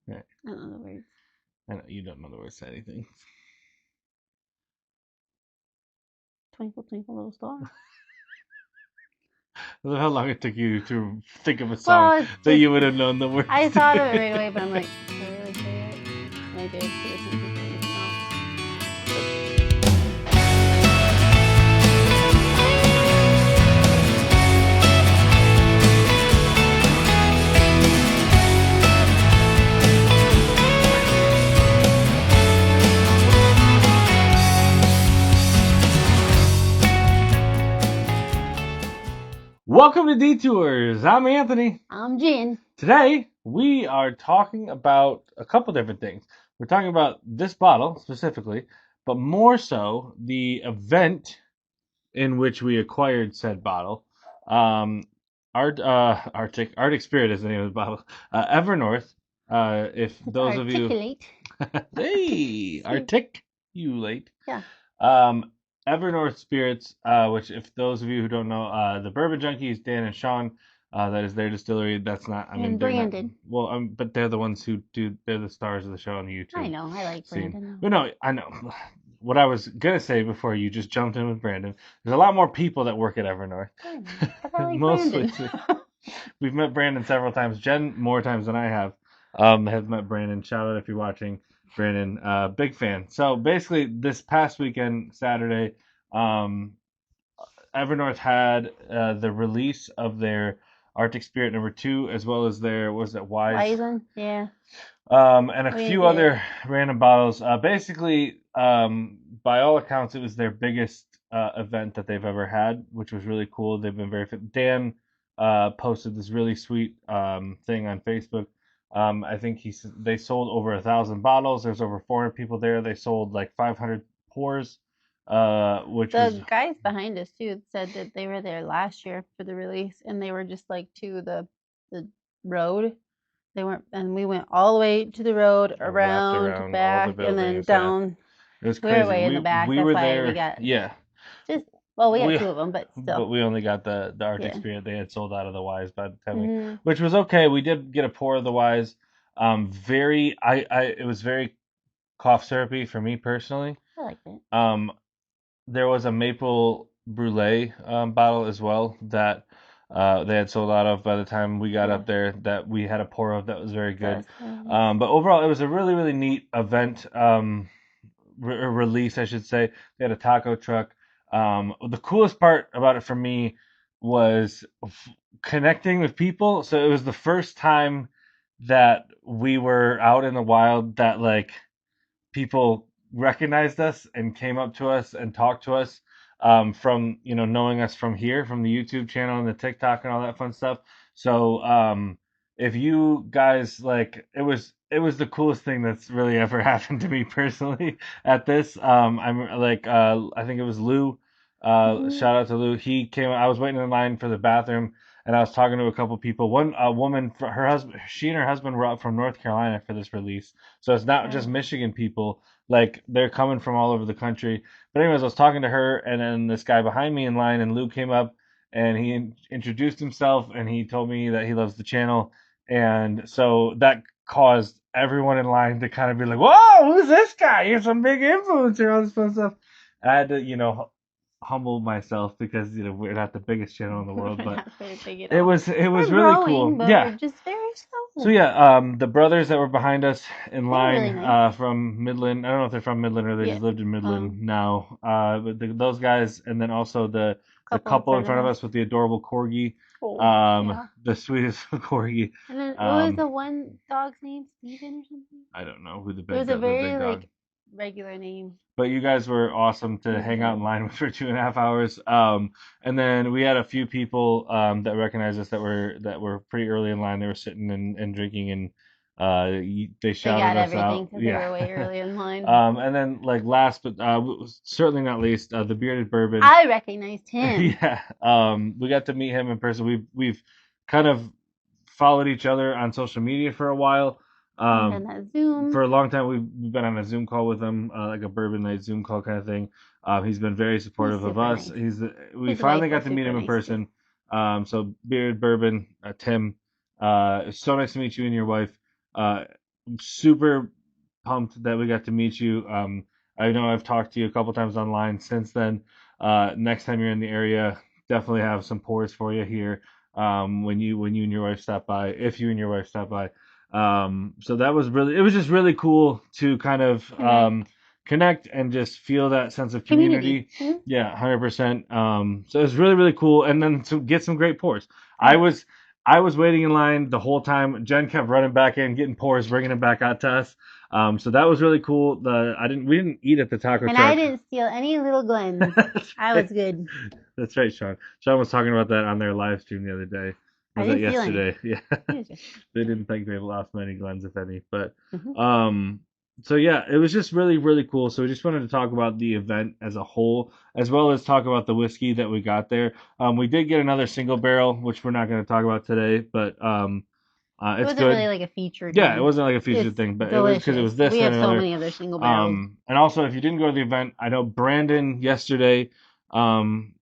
Right. I don't know the words. I know you don't know the words to anything. Twinkle, twinkle, little star. I love how long it took you to think of a song Well, it's that just you would have known the words I thought of it right to. away, but I'm like, should I really say it? And I did because I couldn't think of anything else. Welcome to Detours. I'm Anthony. I'm Jen. Today we are talking about a couple different things. We're talking about this bottle specifically, but more so the event in which we acquired said bottle. Arctic Spirit is the name of the bottle. EverNorth. If It's those of you, articulate. hey, See, articulate. yeah. Um, EverNorth Spirits, which if those of you who don't know, the Bourbon Junkies, Dan and Sean, that is their distillery. That's not, I mean, And they're not, Brandon. well, but they're the ones who do, they're the stars of the show on the I YouTube know. I like scene. Brandon though. But no, I know. What I was gonna say before you just jumped in with Brandon, there's a lot more people that work at EverNorth. I know. But I like Mostly, Brandon. we've met Brandon several times. Jen more times than I have met Brandon. Shout out if you're watching, Brandon. Big fan. So basically, this past weekend, Saturday, um, EverNorth had the release of their Arctic Spirit #2, as well as their, what was it, Wise, Wiseman. Yeah. and a We didn't few get it. other random bottles. Basically, by all accounts, it was their biggest event that they've ever had, which was really cool. They've been very fit. Dan posted this really sweet thing on Facebook. I think they sold over 1,000 bottles. There's over 400 people there. They sold like 500 pours, which was, The guys behind us too said that they were there last year for the release, and they were just like to the road. They weren't, and we went all the way to the road, wrapped around, around all the back, and then buildings. Yeah, down. it was We were crazy. way in the back. We That's were why we there. got Yeah, just well, we got we two of them, but but still, we only got the Arctic yeah. Spirit. They had sold out of the Wise by the time Hmm. which was okay. We did get a pour of the Wise. Very, it was very cough syrupy for me personally. I liked it. Um, there was a maple brulee bottle as well that they had sold out of by the time we got Yeah, up there. That we had a pour of that was very that good. was kind of nice. But overall, it was a really really neat event. Release, I should say. They had a taco truck. The coolest part about it for me was connecting with people. So it was the first time that we were out in the wild that like people recognized us and came up to us and talked to us from knowing us from here, from the YouTube channel and the TikTok and all that fun stuff. So if you guys like, it was the coolest thing that's really ever happened to me personally at this. I'm like I think it was Lou. Hmm. Shout out to Lou. He came. I was waiting in line for the bathroom, and I was talking to a couple people. One a woman, her husband, she and her husband were up from North Carolina for this release, so it's not just Okay. Michigan people. Like they're coming from all over the country. But anyways, I was talking to her, and then this guy behind me in line, and Lou came up, and he introduced himself, and he told me that he loves the channel, and so that caused everyone in line to kind of be like, "Whoa, who's this guy? He's some big influencer, all this fun stuff." I had to, humble myself because we're not the biggest channel in the world, We're but not very big at it all. was it was We're really growing, cool. but we're Yeah. just very So slow. yeah, the brothers that were behind us in They were line really nice. from Midland. I don't know if they're from Midland or they Yeah. just lived in Um, Midland now. But those guys, and then also the couple in couple in front of front of us. us with the adorable corgi, Oh, yeah. the sweetest corgi. And then what was Um, the one dog's name? Steven or something? I don't know who It was a the big very dog. like regular name. But you guys were awesome It to was hang out in good. line with for 2.5 hours. And then we had a few people that recognized us that were pretty early in line. They were sitting and drinking, and they They shouted got us everything out. because they Yeah. were way early in line. And then like last but certainly not least, the bearded bourbon. I recognized him. Yeah. We got to meet him in person. We've kind of followed each other on social media for a while. And then that Zoom. For a long time, we've been on a Zoom call with him, like a bourbon night Zoom call kind of thing. He's been very He's supportive of super us. nice. We His wife finally got was to meet super him in nice too. person. So bearded bourbon, Tim. It's so nice to meet you and your wife. Uh, I'm super pumped that we got to meet you. I know I've talked to you a couple times online since then. Next time you're in the area, definitely have some pours for you here. When you and your wife stop by, if you and your wife stop by. So that was really, it was just really cool to kind of connect and just feel that sense of community. Mm-hmm. Yeah, 100%. So it was really, really cool, and then to get some great pours. I was waiting in line the whole time. Jen kept running back in, getting pours, bringing them back out to us. So that was really cool. We didn't eat at the taco And truck. I didn't steal any little Glens. That's I right. was good. That's right, Sean. Sean was talking about that on their live stream the other day. I Was that didn't steal any. yesterday? Yeah. It was just- They didn't think they lost many Glens, if any. But Mhm. so yeah, it was just really, really cool. So we just wanted to talk about the event as a whole, as well as talk about the whiskey that we got there. We did get another single barrel, which we're not going to talk about today, but It it's wasn't good. really like a featured Yeah, it one. wasn't like a featured It's thing, but it was because it was delicious. this We and have so another. many other single barrels. And also, if you didn't go to the event, I know Brandon yesterday.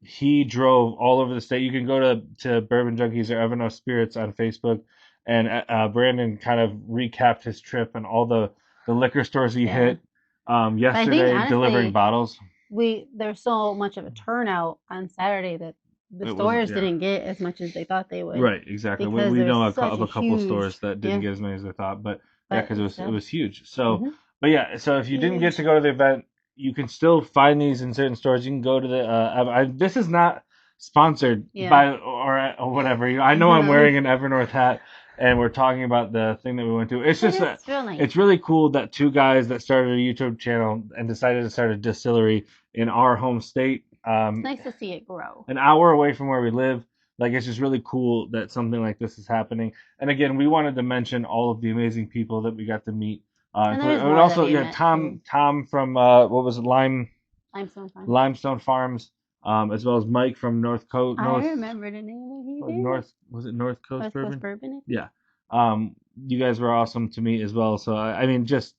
He drove all over the state. You can go to Bourbon Junkies or EverNorth Spirits on Facebook, and Brandon kind of recapped his trip and all the liquor stores he Yeah. hit But I think yesterday, delivering honestly, bottles. there's so much of a turnout on Saturday that the It wasn't, stores yeah. didn't get as much as they thought they would. Right, exactly. We, Because we there's know such of a a couple huge, stores that didn't yeah. get as many as they thought, but yeah, But because it was still, huge. So, mhm. but yeah, so if you didn't get Huge. to go to the event, you can still find these in certain stores. You can go to the. This is not sponsored Yeah. by or whatever. I know I'm wearing an EverNorth hat, and we're talking about the thing that we went to. It's But just that it's real nice. it's really cool that two guys that started a YouTube channel and decided to start a distillery in our home state. It's nice to see it grow. An hour away from where we live. Like, it's just really cool that something like this is happening. And again, we wanted to mention all of the amazing people that we got to meet. And there's And more that also, we yeah, met, Tom from what was it, Limestone Farms, as well as Mike from North Coast. I remember the name he did. Was it North Coast West Bourbon? Coast Bourbon. Yeah. You guys were awesome to meet as well. So I mean, just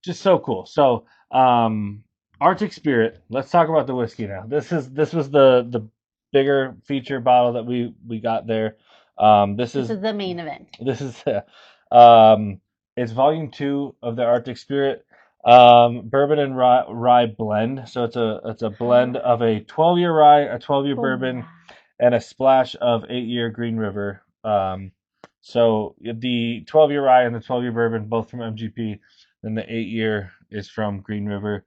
so cool. So Arctic Spirit. Let's talk about the whiskey now. This was the bigger feature bottle that we got there. This This is is the main event. this is it's volume 2 of the Arctic Spirit bourbon and rye blend. So it's a blend of a 12-year rye, a 12-year bourbon, and a splash of 8-year Green River. So the 12-year rye and the 12-year bourbon both from MGP, and the 8-year is from Green River.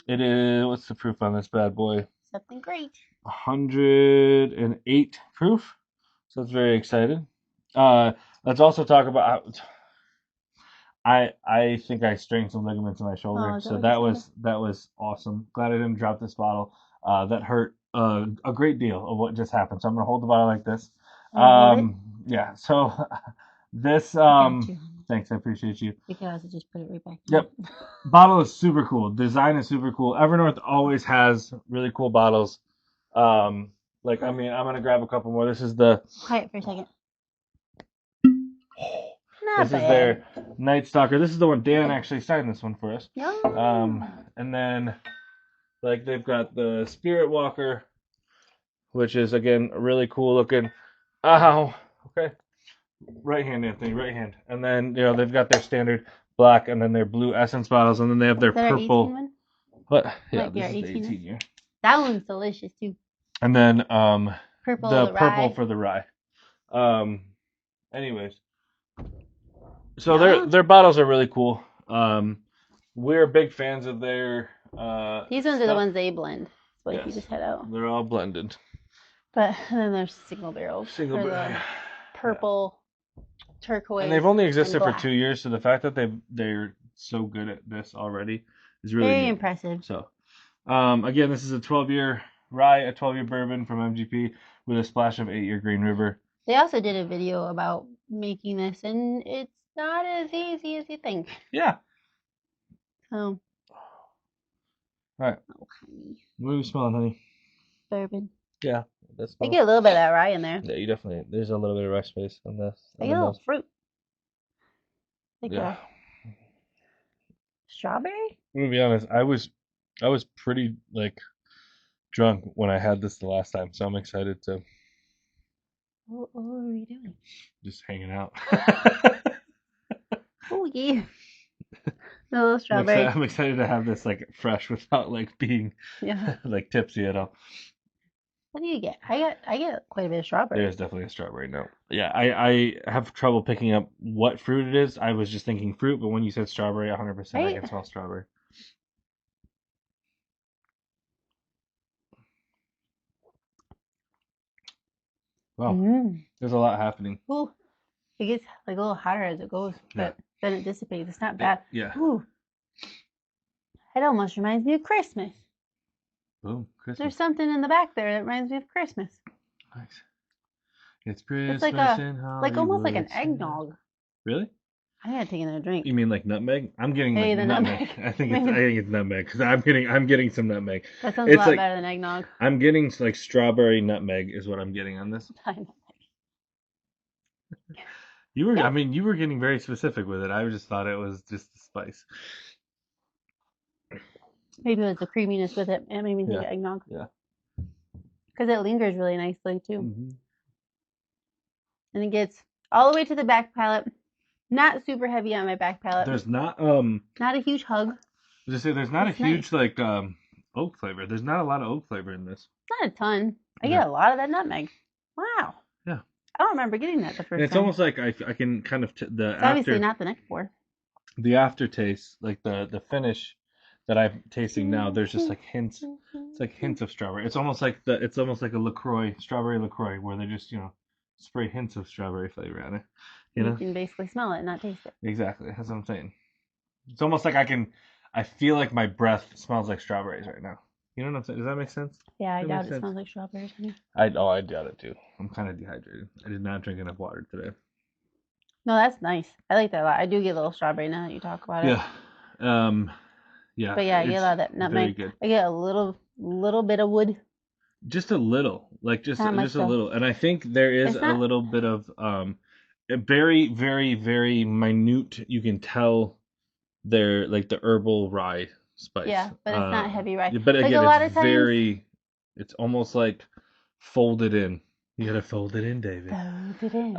It is, what's the proof on this bad boy? Something great. 108 proof. So it's very excited. Let's also talk about. I think I strained some ligaments in my shoulder, so that was awesome. Glad I didn't drop this bottle. That hurt a great deal of what just happened. So I'm gonna hold the bottle like this. Yeah. So this thanks, I appreciate you. You can also just put it right back. Yep. Bottle is super cool. Design is super cool. EverNorth always has really cool bottles. Like, I mean, I'm gonna grab a couple more. This is the. Quiet for a second. This is their Night Stalker. This is the one Dan actually signed this one for us. Yeah. And then like they've got the Spirit Walker, which is again really cool looking. Ow. Okay. Right hand, Anthony. Right hand. And then they've got their standard black and then their blue essence bottles, and then they have their purple. One? What? Yeah, Like this is 18 the 18 year. That one's delicious too. And then purple the purple rye. for the rye. Anyways. So their bottles are really cool. We're big fans of their these ones are the ones they blend. That's what you just head out. They're all blended. But then there's single barrels. Purple, turquoise. And they've only existed for 2 years, so the fact that they're so good at this already is really very impressive. So again, this is a 12-year rye, a 12-year bourbon from MGP with a splash of 8-year Green River. They also did a video about making this, and it's not as easy as you think. Yeah. So. All right. Oh, honey. What are you smelling, honey? Bourbon. Yeah. I get a little bit of that rye in there. Yeah, you definitely. There's a little bit of rye space on this. I get a little fruit. Like yeah. Strawberry? I'm gonna be honest. I was pretty drunk when I had this the last time, so I'm excited to. What are you doing? Just hanging out. Oh yeah. The little I'm strawberry. I'm excited to have this like fresh without like being Yeah. like tipsy at all. What do you get? I get quite a bit of There strawberry. is definitely a strawberry note. Yeah, I have trouble picking up what fruit it is. I was just thinking fruit, but when you said strawberry, 100% I Right? can smell strawberry. Wow, Mm. there's a lot happening. Ooh, it gets like a little hotter as it goes, Yeah, but then it dissipates. It's not bad. yeah. Ooh, it almost reminds me of Christmas. Boom, There's Christmas. something in the back there that reminds me of Christmas. Nice. It's It's like Christmas a in like almost like Hollywood. an eggnog. Really? I gotta take another drink. You mean like nutmeg? I'm getting like Hey, the nutmeg. nutmeg. I Maybe think it's nutmeg because I'm getting some nutmeg. that sounds a It's lot like better than eggnog. I'm getting like strawberry nutmeg is what I'm getting on this. I Yeah, mean, you were getting very specific with it. I just thought it was just the spice. maybe it was the creaminess with it. It made me think Yeah, of eggnog yeah. because it lingers really nicely too, Hmm. and it gets all the way to the back palate. Not super heavy on my back palate. There's not Not a huge hug. just say there's not a It's nice. huge like oak flavor. There's not a lot of oak flavor in this. Not a ton. I Yeah, get a lot of that nutmeg. Wow. yeah. I don't remember getting that the And first it's time. almost like I can kind of It's obviously not the next pour. the aftertaste, like the finish that I'm tasting now. There's just like hints. It's like hints of strawberry. It's almost like a Lacroix, strawberry Lacroix, where they just spray hints of strawberry flavor on it. You You know can basically smell it and not taste it. exactly. That's what I'm saying. It's almost like I feel like my breath smells like strawberries right now. You know what I'm saying? Does that make sense? Yeah, I That makes doubt it sense. smells like strawberries, honey. I doubt it too. I'm kind of dehydrated. I did not drink enough water today. No, that's nice. I like that a lot. I do get a little strawberry now that you talk about it. Yeah. Um. Yeah. But yeah, I get a It's lot of that very nutmeg. good. I get a little bit of wood. Just a little, like Not much just a though. little. And I think there is It's a not. little bit of a very very minute. You can tell they're like the herbal rye spice. Yeah, but it's not heavy rye. But Like a again, lot of times. it's almost like folded in. You gotta fold it in, David. Fold it in.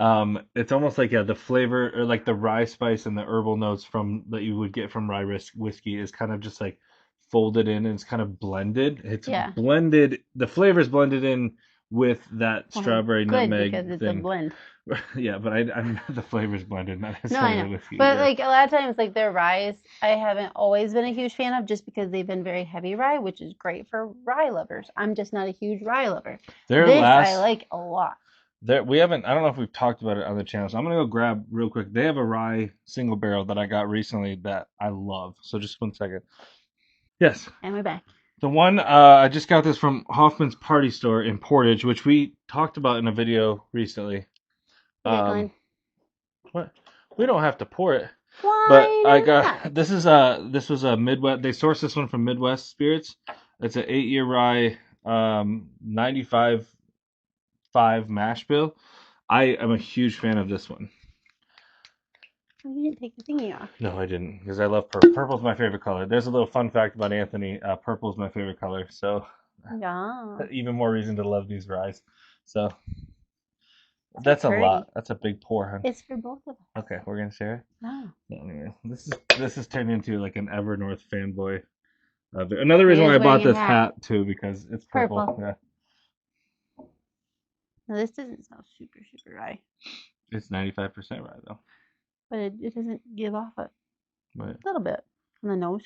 It's almost like the flavor or like the rye spice and the herbal notes from that you would get from whiskey is kind of just like folded in and it's kind of blended. It's Yeah. blended. The flavor's blended in with that Well, strawberry good nutmeg because it's a thing. blend. Yeah, but I'm the flavor's blended, not No, I necessarily know. whiskey. But Yeah. like a lot of times, like their ryes, I haven't always been a huge fan of just because they've been very heavy rye, which is great for rye lovers. I'm just not a huge rye lover. Their This I last like a lot. There, we haven't. I don't know if we've talked about it on the channel, so I'm gonna go grab real quick. They have a rye single barrel that I got recently that I love. So just 1 second. Yes, And we're back. the one I just got this from Hoffman's Party Store in Portage, which we talked about in a video recently. Okay, Glenn. What? We don't have to pour it, but Why I not? got this was a Midwest. They sourced this one from Midwest Spirits. It's an 8-year rye, 95.5 mash bill. I am a huge fan of this one. Oh, you didn't take the thingy off. No, I didn't, because I love purple. Purple's my favorite color. There's a little fun fact about Anthony. Purple's my favorite color, so Yeah. even more reason to love these ryes. So So that's a pretty. lot. That's a big pour, huh? It's for both of us. Okay, we're gonna share it. No. Anyway, this is turned into like an EverNorth fanboy. Another He reason why is I bought wearing a this hat. hat too, because it's purple. Purple. Yeah, Now this doesn't smell super rye, it's 95% rye though. but it doesn't give off a But little bit on the nose.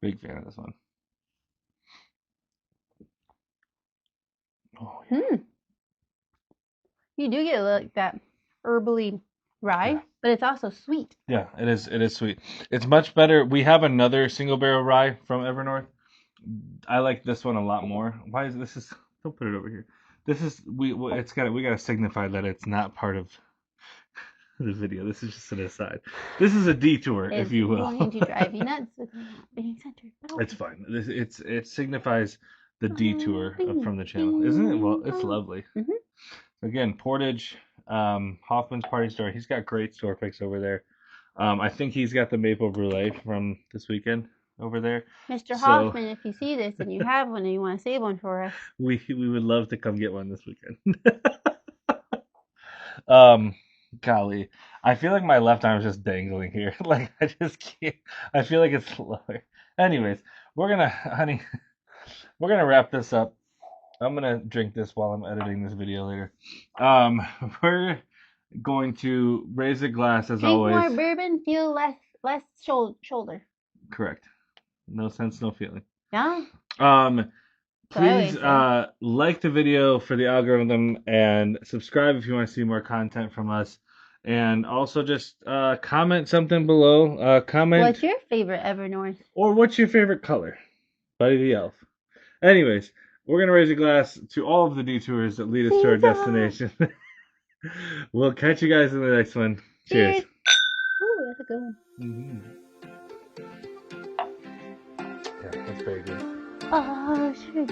big fan of this one. Oh yeah. You do get like that herbally rye, Yeah. but it's also sweet. Yeah, it is. It is sweet. It's much better. We have another single barrel rye from EverNorth. I like this one a lot more. Why is this? Is Don't put it over here. This is we got to signify that it's not part of the video. This is just an aside. This is a detour, if you will. Going to drive you nuts with me not being centered. But It's okay. fine. It signifies the detour from the channel, isn't it? Well, it's lovely. Mhm. Again, Portage, Hoffman's Party Store. He's got great store picks over there. I think he's got the maple brulee from this weekend over there. Mr. So Hoffman, if you see this and you have one and you want to save one for us, we would love to come get one this weekend. Golly, I feel like my left arm is just dangling here. Like I just can't. I feel like it's lower. Anyways, honey, we're gonna wrap this up. I'm gonna drink this while I'm editing this video later. Um, we're going to raise a glass as Drink always. more bourbon, feel less shoulder. Correct. No sense, no feeling. Yeah. Um, So I please always say. like the video for the algorithm and subscribe if you want to see more content from us. And also just comment something below. Comment. What's your favorite EverNorth? Or what's your favorite color? Buddy the Elf. Anyways, we're going to raise a glass to all of the detours that lead us to our destination. We'll catch you guys in the next one. Cheers. Cheers. Ooh, that's a good one. Yeah, that's very good. Oh, sure.